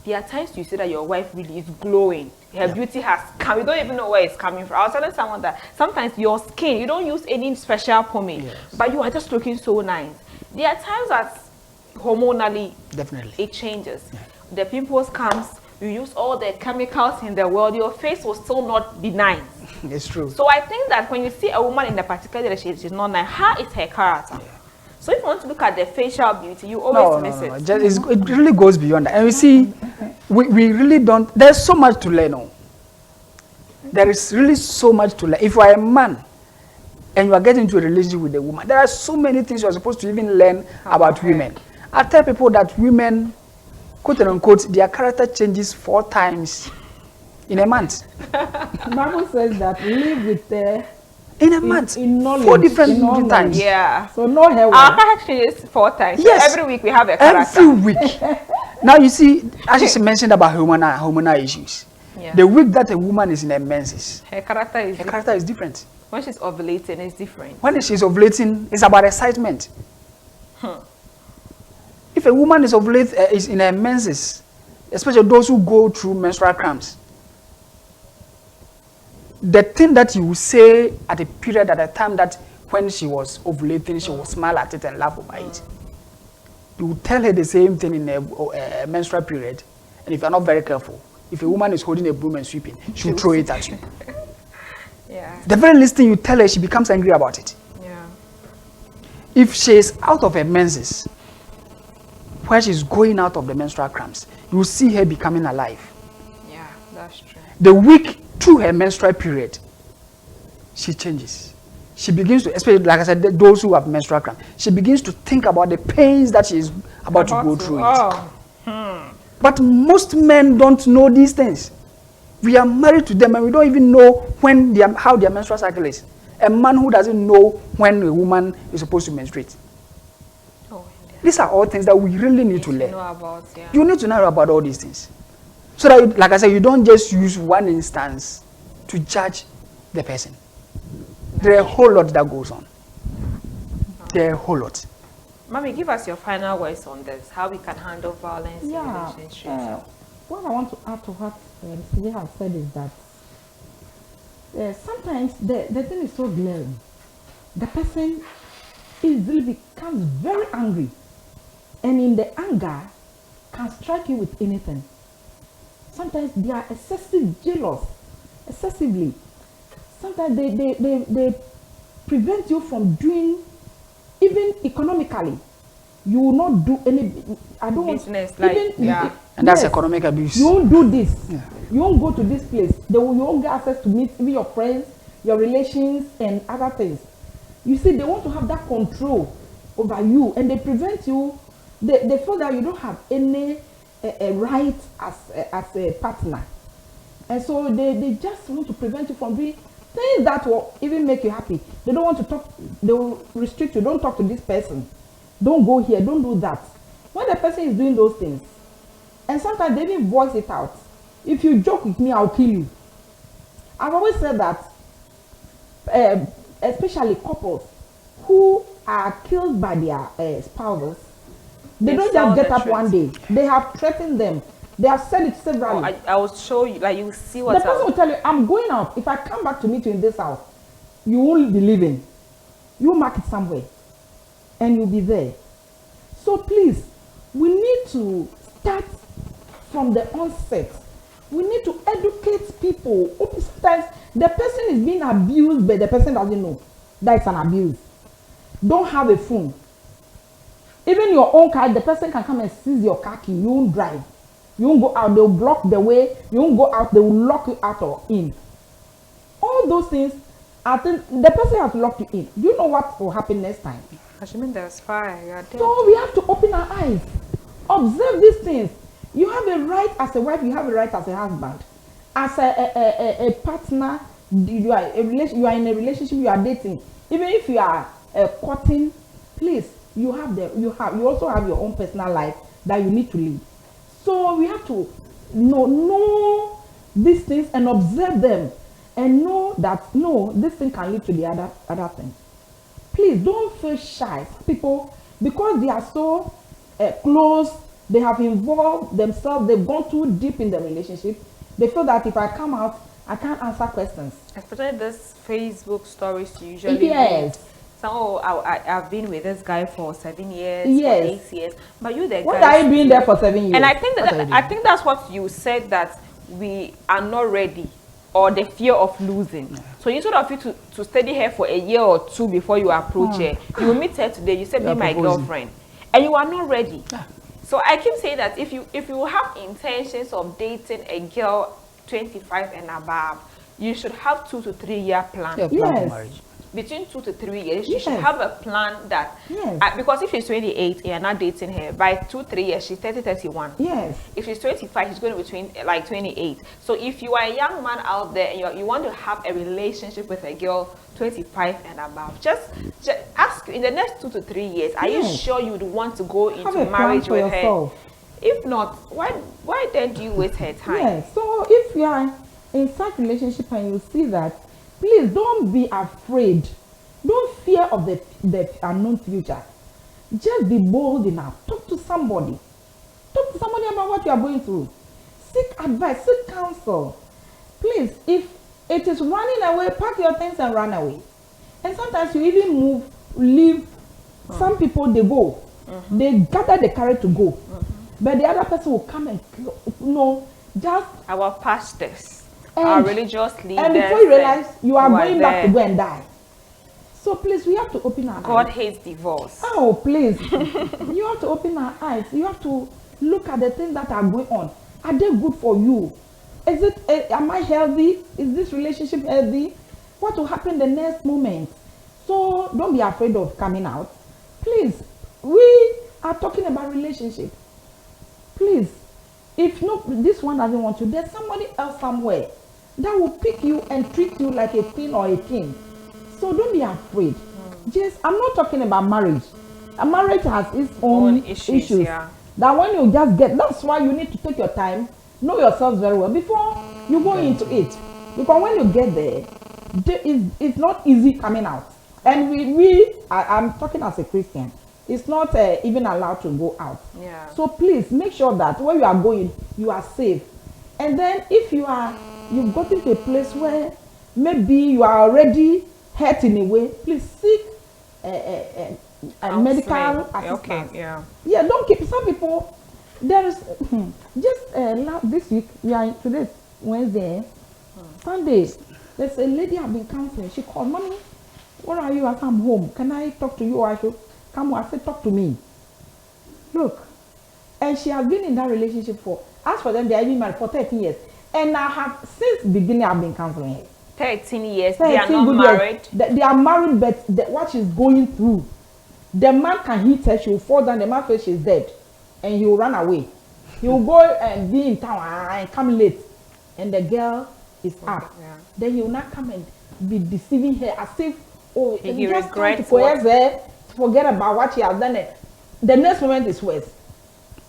There are times you see that your wife really is glowing. Her beauty has come. You don't even know where it's coming from. I was telling someone that sometimes your skin, you don't use any special pomade, but you are just looking so nice. There are times that hormonally, Definitely. it changes. The pimples comes, you use all the chemicals in the world, your face will still not be nice. It's true. So I think that when you see a woman in the particular that she's not nice, how is her character? So if you want to look at the facial beauty, you always miss it. It really goes beyond that. And we see, we really don't, there's so much to learn on. There is really so much to learn. If you are a man and you are getting into a relationship with a woman, there are so many things you are supposed to even learn about women. I tell people that women, quote unquote, their character changes 4 times in a month. The Bible says that live with the In a month. in knowledge, 4 different in all times. Yeah. So know her Our well. character changes 4 times. Yes. So every week we have a character. Every week. Now you see, as she mentioned about hormonal issues. Yeah. The week that a woman is in her menses, Her character is her character is different. when she's ovulating, it's different. When she's ovulating, it's about excitement. If a woman is is in her menses, especially those who go through menstrual cramps, the thing that you say at a period, at a time that when she was ovulating, she will smile at it and laugh over it. You will tell her the same thing in a menstrual period, and if you're not very careful, if a woman is holding a broom and sweeping, she will throw it at you. Yeah. The very least thing you tell her, she becomes angry about it. Yeah. If she is out of her menses, where she's going out of the menstrual cramps, you will see her becoming alive. Yeah, that's true. The week through her menstrual period, she changes. She begins to, especially like I said, those who have menstrual cramps, she begins to think about the pains that she is about to go through it. But most men don't know these things. We are married to them and we don't even know when how their menstrual cycle is. A man who doesn't know when a woman is supposed to menstruate. Oh, These are all things that we really need to learn. know about, yeah. You need to know about all these things. So that, like I said, you don't just use one instance to judge the person. There are a whole lot that goes on. There are a whole lot. Mommy, give us your final words on this, how we can handle violence in relationships. What I want to add to what CJ has said is that sometimes the thing is so glaring. The person easily becomes very angry, and in the anger can strike you with anything. Sometimes they are excessively. Sometimes they prevent you from doing, even economically. You will not do any. I don't business, want, like, yeah. And that's economic abuse. You won't do this. Yeah. You won't go to this place. You won't get access to meet even your friends, your relations, and other things. You see, they want to have that control over you, and they prevent you. They feel that you don't have any right as a partner, and so they just want to prevent you from doing things that will even make you happy. They don't want to talk. They will restrict you. Don't talk to this person. Don't go here. Don't do that. When the person is doing those things, and sometimes they even voice it out. If you joke with me, I'll kill you. I've always said that, especially couples who are killed by their spouses, they don't just get up one day. They have threatened them. They have said it severally. I will show you, like, you will see The what's person will tell you, I'm going out. If I come back to meet you in this house, you won't be leaving. You mark it somewhere, and you'll be there. So please, we need to start from the onset. We need to educate people. Sometimes the person is being abused, but the person doesn't know that it's an abuse. Don't have a phone. Even your own car, the person can come and seize your car key. You won't drive. You won't go out. They'll block the way. You won't go out. They will lock you out or in. All those things, I think the person has locked you in. Do you know what will happen next time? I mean, there's fire. You're dead. So we have to open our eyes. Observe these things. You have a right as a wife, you have a right as a husband. As a partner, you are in a relationship, you are dating. Even if you are courting, please, you also have your own personal life that you need to live. So we have to know these things and observe them and know that no, this thing can lead to the other thing. Please don't feel shy. People, because they are so close, they have involved themselves, they've gone too deep in the relationship. They feel that if I come out, I can't answer questions. Especially this Facebook stories usually. Yes. So I've been with this guy for 7 years, Yes. for 8 years. But you, the guy. What are you doing there for 7 years? And I think that's what you said, that we are not ready, or the fear of losing. So instead of you to study her for a year or two before you approach her, you will meet her today. You say, be my girlfriend, and you are not ready. So I keep saying that if you have intentions of dating a girl 25 and above, you should have 2 to 3 year plan. Yeah, plan for marriage. Between 2 to 3 years, you should have a plan that, because if she's 28 and you're not dating her, by 2-3 years, she's 30-31. Yes. If she's 25, she's going to be like 28. So if you are a young man out there and you want to have a relationship with a girl 25 and above, just ask in the next 2 to 3 years, are you sure you'd want to go into marriage with her? If not, why then do you waste her time? Yes. So if you are in such relationship and you see that, please don't be afraid. Don't fear of the unknown future. Just be bold enough. Talk to somebody. Talk to somebody about what you are going through. Seek advice, seek counsel. Please, if it is running away, pack your things and run away. And sometimes you even leave. Some people, they go. They gather the courage to go. But the other person will come and, just... Our pastors, our religious leaders. And before you realize, you are going back to go and die. So please, we have to open our eyes. God hates divorce. Oh, please. You have to open our eyes. You have to look at the things that are going on. Are they good for you? Am I healthy? Is this relationship healthy? What will happen the next moment? So don't be afraid of coming out. Please, we are talking about relationship. Please, if this one doesn't want you, there's somebody else somewhere that will pick you and treat you like a queen or a king. So don't be afraid. I'm not talking about marriage. A marriage has its own issues. Yeah. That when you that's why you need to take your time, know yourself very well before you go into it. Because when you get there, it's not easy coming out. And I'm talking as a Christian, it's not even allowed to go out. Yeah. So please make sure that where you are going, you are safe. And then if you've gotten to a place where maybe you are already hurt in a way, please seek a medical assistance. Okay, yeah. Yeah, don't keep some people. There is just this week, today Wednesday, Sunday. There's a lady I've been counseling. She called, "Mommy, where are you? I come home. Can I talk to you? Or I should come home?" I said, "Talk to me." Look, and she has been in that relationship as for them, they have been married for 13 years. And since the beginning, I've been counseling her. 13 years, they are not married. They are married, but what she's going through, the man can hit her, she will fall down, the man feels she's dead, and he will run away. He will go and be in town and come late, and the girl is up. Yeah. Then he will not come and be deceiving her as if, he just regrets to her, to forget about what she has done. The next moment is worse.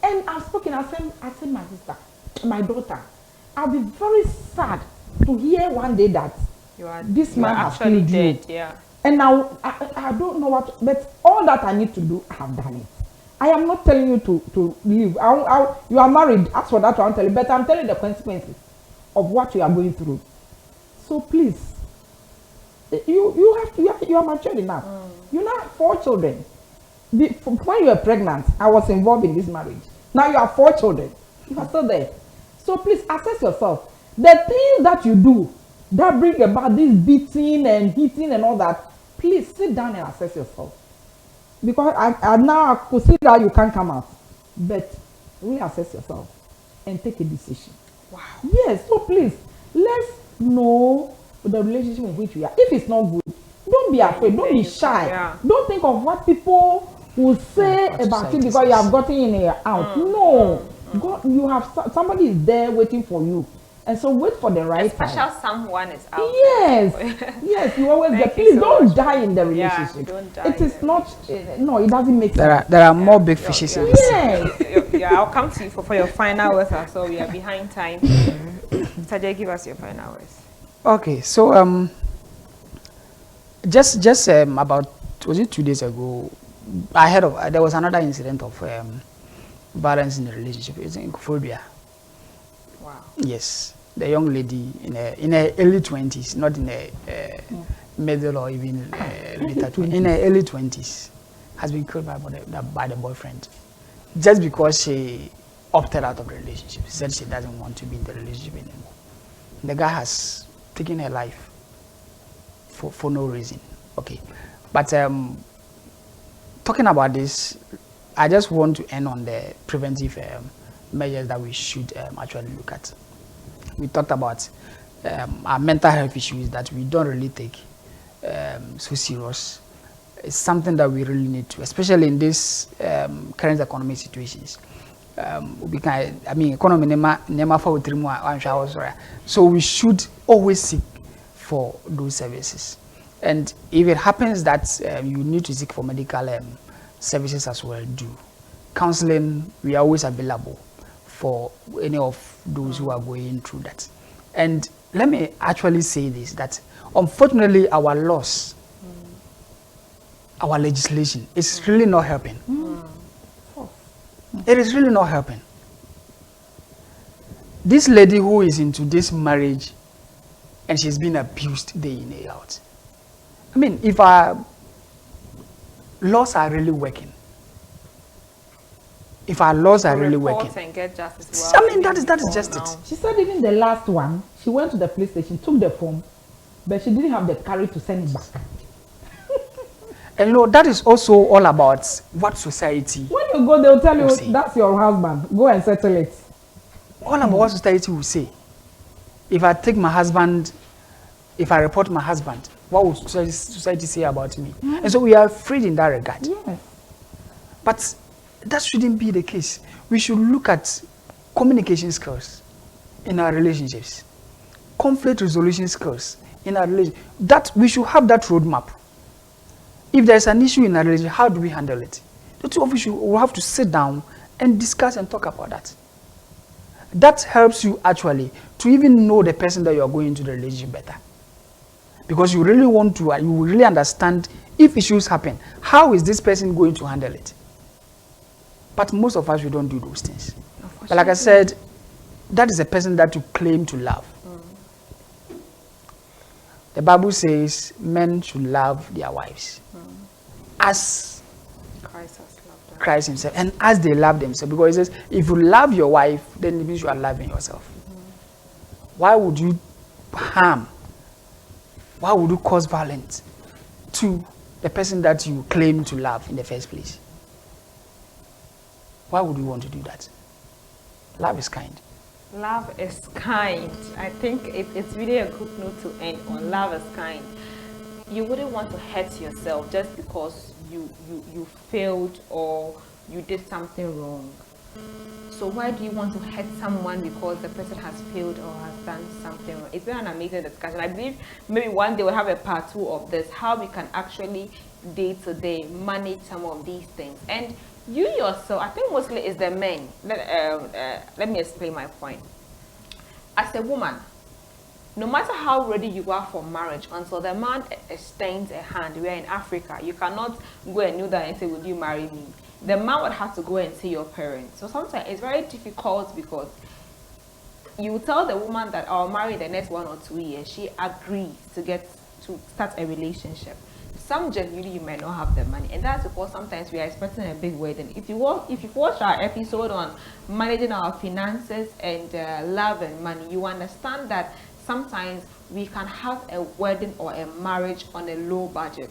And I've spoken, I said, my sister, my daughter, I'll be very sad to hear one day that this man has killed you. Yeah. And now I don't know what, but all that I need to do, I have done it. I am not telling you to leave. You are married, as for that I'm telling you, but I'm telling you the consequences of what you are going through. So please, you are mature enough. You now have 4 children. When you were pregnant, I was involved in this marriage. Now you have 4 children. You are still there. So please assess yourself. The things that you do that bring about this beating and hitting and all that, please sit down and assess yourself. Because I could see that you can't come out. But reassess yourself and take a decision. Wow. Yes, so please, let's know the relationship in which we are. If it's not good, don't be afraid, don't be shy. Yeah. Don't think of what people will say about you because you have gotten in and out. No. God, you have somebody is there waiting for you. And so wait for the right time. Special someone is out. Yes. Yes, you always get. Please don't die in the relationship. Yeah, don't die. It is not, no, it doesn't make sense. There are more big fishes in this. Yes. Yeah, I'll come to you for your final words. So we are behind time. Tajay, give us your final words. Okay, so just about, was it 2 days ago, I heard of, there was another incident of violence in the relationship. It's in Koforidua. Wow. Yes, the young lady in her early 20s, not in her middle or even later 20s, in her early 20s, has been killed by the boyfriend, just because she opted out of the relationship. She said she doesn't want to be in the relationship anymore. The guy has taken her life for no reason. Okay, but talking about this, I just want to end on the preventive measures that we should actually look at. We talked about our mental health issues that we don't really take so serious. It's something that we really need to, especially in this current economic situations. So we should always seek for those services. And if it happens that you need to seek for medical services as well, do. Counseling, we are always available for any of those who are going through that. And let me actually say this, that unfortunately our laws, our legislation is really not helping. It is really not helping. This lady who is into this marriage and she's been abused day in, day out, I mean, if our laws are really working, if our laws are really Report working, and get justice. I mean, that is just it. She said even the last one, she went to the police station, took the form, but she didn't have the courage to send it back. And you know, that is also all about what society. When you go, they'll tell you We'll see. that's your husband. Go and settle it. All about what society will say. If I take my husband, if I report my husband, what would society say about me? And so we are afraid in that regard. Yes. But that shouldn't be the case. We should look at communication skills in our relationships, conflict resolution skills in our relationship. That we should have that roadmap. If there's an issue in a relationship, how do we handle it? The two of you will have to sit down and discuss and talk about that. That helps you actually to even know the person that you are going into the relationship better. Because you really want to, you will really understand if issues happen, how is this person going to handle it? But most of us, we don't do those things. But like I said, that is a person that you claim to love. The Bible says men should love their wives as Christ has loved them. Christ himself and as they love themselves. Because it says, if you love your wife, then it means you are loving yourself. Why would you harm? Why would you cause violence to the person that you claim to love in the first place? Why would you want to do that? Love is kind. Love is kind. I think it's really a good note to end on. Love is kind. You wouldn't want to hurt yourself just because you failed or you did something wrong. So why do you want to hurt someone because the person has failed or has done something wrong? It's been an amazing discussion. I believe maybe one day we'll have a part 2 of this, how we can actually day to day manage some of these things. And you yourself, I think mostly it's the men. Let me explain my point. As a woman, no matter how ready you are for marriage, until the man extends a hand, we are in Africa, you cannot go and kneel down and say, would you marry me? The man would have to go and see your parents. So sometimes it's very difficult because you tell the woman that I'll marry the next 1 or 2 years. She agrees to start a relationship. Some genuinely you may not have the money, and that's because sometimes we are expecting a big wedding. If you watch our episode on managing our finances and love and money, you understand that sometimes we can have a wedding or a marriage on a low budget.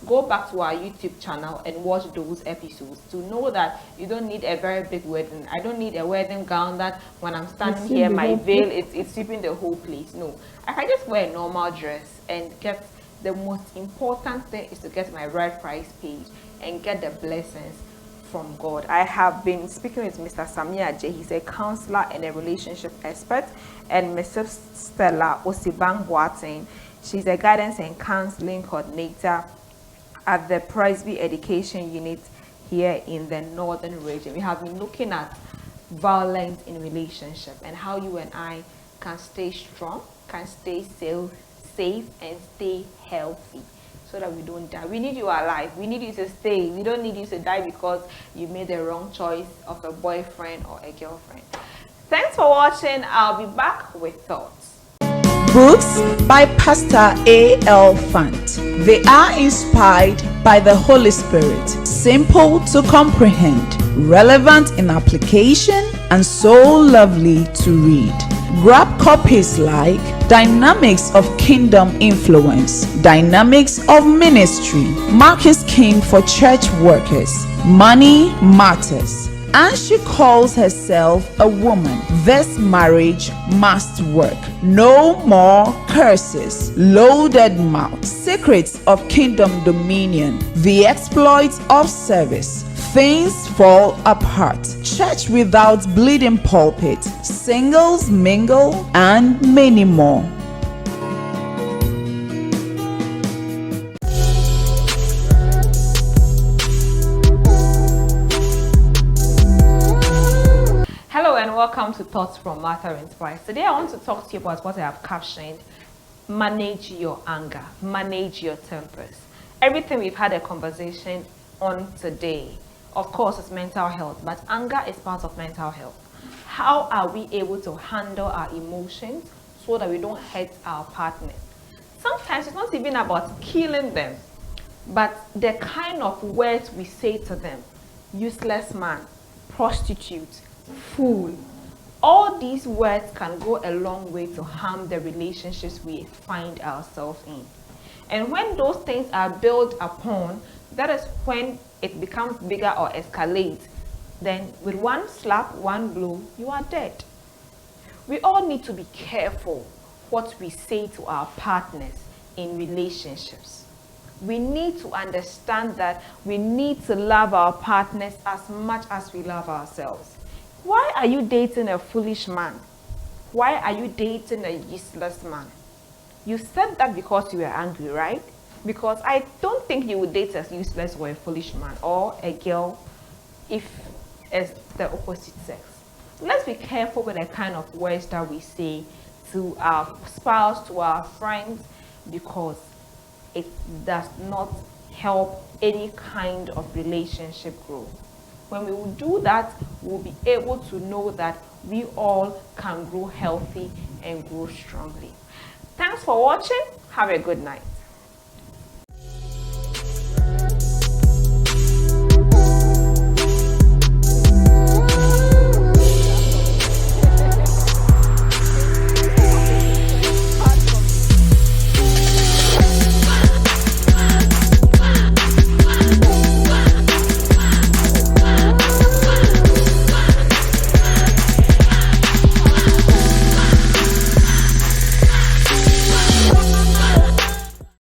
Go back to our YouTube channel and watch those episodes to know that you don't need a very big wedding. I don't need a wedding gown that when I'm standing here, my veil it's sweeping the whole place. No, I can just wear a normal dress and get. The most important thing is to get my right price paid and get the blessings from God. I have been speaking with Mr. Samia J. He's a counselor and a relationship expert, and Mrs. Stella Osibang Boateng. She's a guidance and counseling coordinator at the Presby Education Unit here in the Northern region. We have been looking at violence in relationship and how you and I can stay strong, can stay safe and stay healthy so that we don't die. We need you alive. We need you to stay. We don't need you to die because you made the wrong choice of a boyfriend or a girlfriend. Thanks for watching. I'll be back with thoughts. Books by Pastor A.L. Fant. They are inspired by the Holy Spirit, simple to comprehend, relevant in application, and so lovely to read. Grab copies like Dynamics of Kingdom Influence, Dynamics of Ministry, Mark is King for Church Workers, Money Matters, and she calls herself a woman. This marriage must work. No more curses. Loaded mouth. Secrets of Kingdom Dominion. The exploits of service. Things fall apart. Church without bleeding pulpit. Singles mingle and many more. Hello and welcome to Thoughts from Martha Inspires. Today I want to talk to you about what I have captioned: manage your anger, manage your tempers. Everything we've had a conversation on today, of course, is mental health, but anger is part of mental health. How are we able to handle our emotions so that we don't hurt our partners? Sometimes it's not even about killing them, but the kind of words we say to them. Useless man, prostitute, fool. All these words can go a long way to harm the relationships we find ourselves in. And when those things are built upon, that is when it becomes bigger or escalates. Then with one slap, one blow, you are dead. We all need to be careful what we say to our partners in relationships. We need to understand that we need to love our partners as much as we love ourselves. Why are you dating a foolish man? Why are you dating a useless man? You said that because you were angry, right? Because I don't think you would date a useless or a foolish man or a girl if it's the opposite sex. Let's be careful with the kind of words that we say to our spouse, to our friends, because it does not help any kind of relationship grow. When we will do that, we'll be able to know that we all can grow healthy and grow strongly. Thanks for watching. Have a good night.